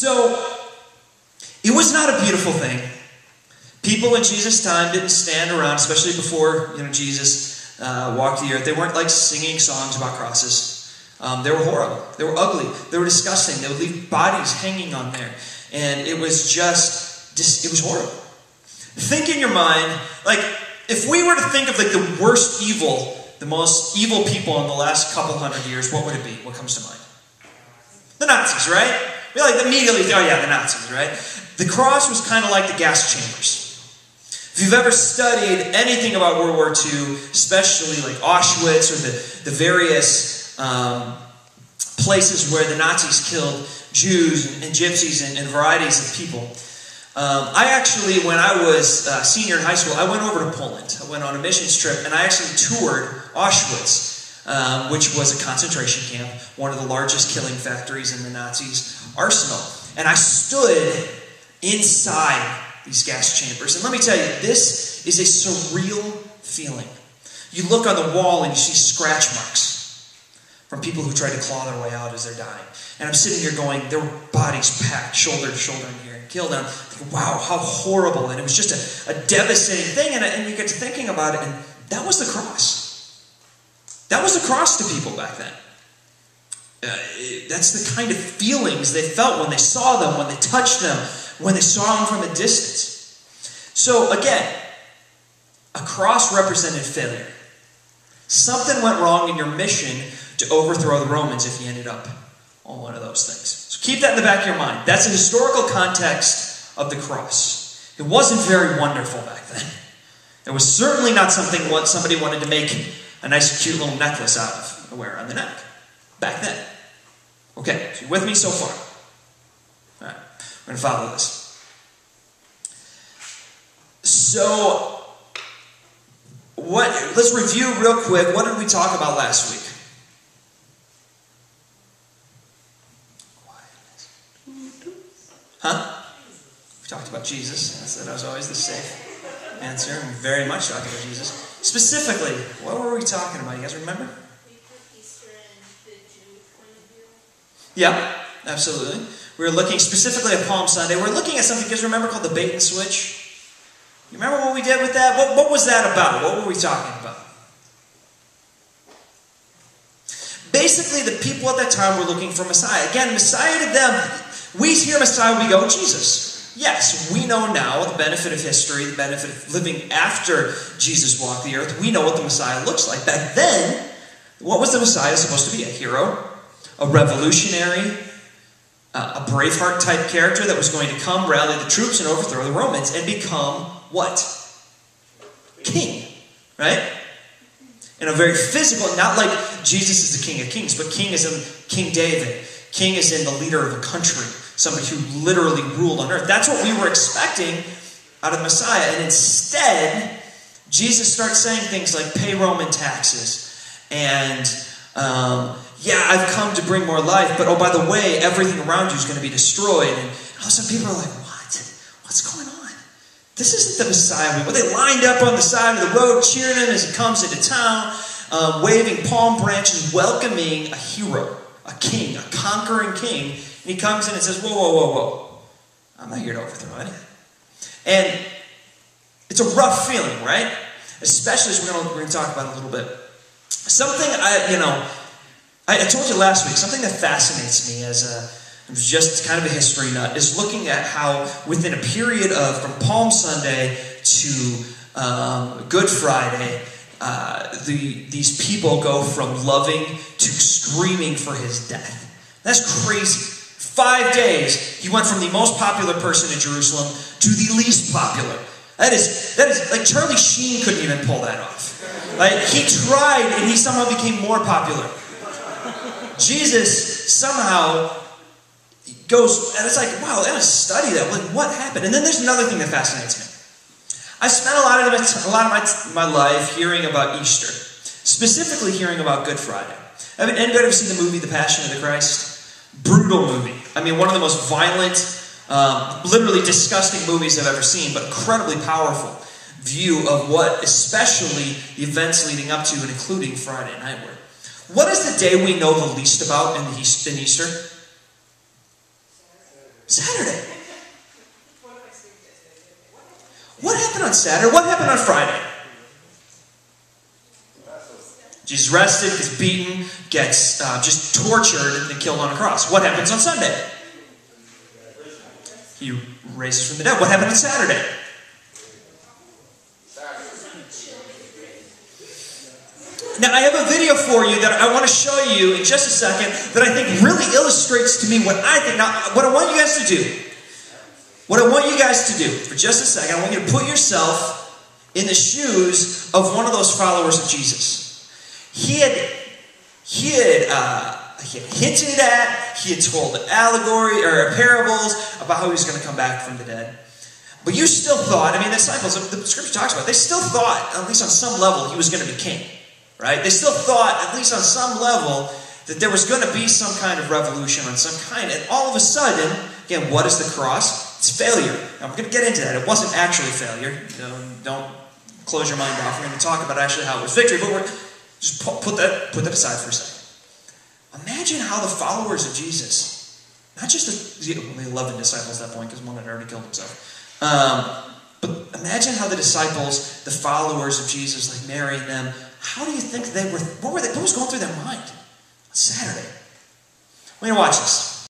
So, it was not a beautiful thing. People in Jesus' time didn't stand around, especially before Jesus walked the earth. They weren't like singing songs about crosses. They were horrible. They were ugly. They were disgusting. They would leave bodies hanging on there. And it was it was horrible. Think in your mind, like, if we were to think of like the worst evil, the most evil people in the last couple hundred years, what would it be? What comes to mind? The Nazis, right? We like immediately think, oh yeah, the Nazis, right? The cross was kind of like the gas chambers. If you've ever studied anything about World War II, especially like Auschwitz or the various places where the Nazis killed Jews and gypsies and varieties of people. I actually, when I was a senior in high school, I went over to Poland. I went on a missions trip, and I actually toured Auschwitz, which was a concentration camp, one of the largest killing factories in the Nazis' arsenal. And I stood inside these gas chambers. And let me tell you, this is a surreal feeling. You look on the wall and you see scratch marks from people who tried to claw their way out as they're dying. And I'm sitting here going, their bodies packed shoulder to shoulder in here and killed them. Thinking, wow, how horrible. And it was just a devastating thing. And you get to thinking about it, and that was the cross. That was the cross to people back then. That's the kind of feelings they felt when they saw them, when they touched them, when they saw them from a distance. So again, a cross represented failure. Something went wrong in your mission to overthrow the Romans if you ended up on one of those things. So keep that in the back of your mind. That's a historical context of the cross. It wasn't very wonderful back then. It was certainly not something what somebody wanted to make a nice cute little necklace out of and wear on the neck back then. Okay, so you with me so far? All right, we're going to follow this. So, let's review real quick. What did we talk about last week? Huh? We talked about Jesus. I said that was always the safe answer. I'm very much talking about Jesus. Specifically, what were we talking about? You guys remember? We put Easter in the Jewish point of view. Yeah, absolutely. We were looking specifically at Palm Sunday. We're looking at something you guys remember called the bait and switch. You remember what we did with that? What was that about? What were we talking about? Basically, the people at that time were looking for Messiah. Again, Messiah to them, we hear Messiah, we go, Jesus. Yes, we know now the benefit of history, the benefit of living after Jesus walked the earth. We know what the Messiah looks like. Back then, what was the Messiah supposed to be? A hero? A revolutionary? A Braveheart type character that was going to come, rally the troops, and overthrow the Romans and become what? King. Right? In a very physical, not like Jesus is the King of Kings, but King is in King David. King is in the leader of a country. Somebody who literally ruled on earth. That's what we were expecting out of the Messiah. And instead, Jesus starts saying things like, pay Roman taxes. And, yeah, I've come to bring more life. But, oh, by the way, everything around you is going to be destroyed. And all of a sudden people are like, what? What's going on? This isn't the Messiah. Well, they lined up on the side of the road, cheering him as he comes into town, waving palm branches, welcoming a hero, a king, a conquering king. And he comes in and says, whoa, whoa, whoa, whoa. I'm not here to overthrow anything. And it's a rough feeling, right? Especially as we're going to talk about it a little bit. Something, I told you last week, something that fascinates me as just kind of a history nut is looking at how within a period of, from Palm Sunday to Good Friday, these people go from loving to screaming for his death. That's crazy. 5 days, he went from the most popular person in Jerusalem to the least popular. That is like Charlie Sheen couldn't even pull that off. Like, he tried and he somehow became more popular. Jesus somehow goes, and it's like, wow, I gotta study that. Like, what happened? And then there's another thing that fascinates me. I spent a lot of my life hearing about Easter, specifically hearing about Good Friday. Anybody ever seen the movie The Passion of the Christ? Brutal movie. I mean, one of the most violent, literally disgusting movies I've ever seen, but incredibly powerful view of what, especially the events leading up to and including Friday night were. What is the day we know the least about in Easter? Saturday. What happened on Saturday? What happened on Friday? Jesus rested, gets beaten, gets just tortured, and then killed on a cross. What happens on Sunday? He raises from the dead. What happened on Saturday? Now, I have a video for you that I want to show you in just a second that I think really illustrates to me what I think. Now, what I want you guys to do, for just a second, I want you to put yourself in the shoes of one of those followers of Jesus. He had hinted at, he had told allegory or parables about how he was going to come back from the dead. But you still thought, the disciples, the scripture talks about, they still thought, at least on some level, he was going to be king. Right? They still thought, at least on some level, that there was going to be some kind of revolution on some kind. And all of a sudden, again, what is the cross? It's failure. Now, we're going to get into that. It wasn't actually failure. Don't close your mind off. We're going to talk about actually how it was victory. But we're just put that aside for a second. Imagine how the followers of Jesus, not just the 11 disciples at that point, because one had already killed himself. But imagine how the disciples, the followers of Jesus, like Mary and them, how do you think they were, what was going through their mind on Saturday? We're going to watch this.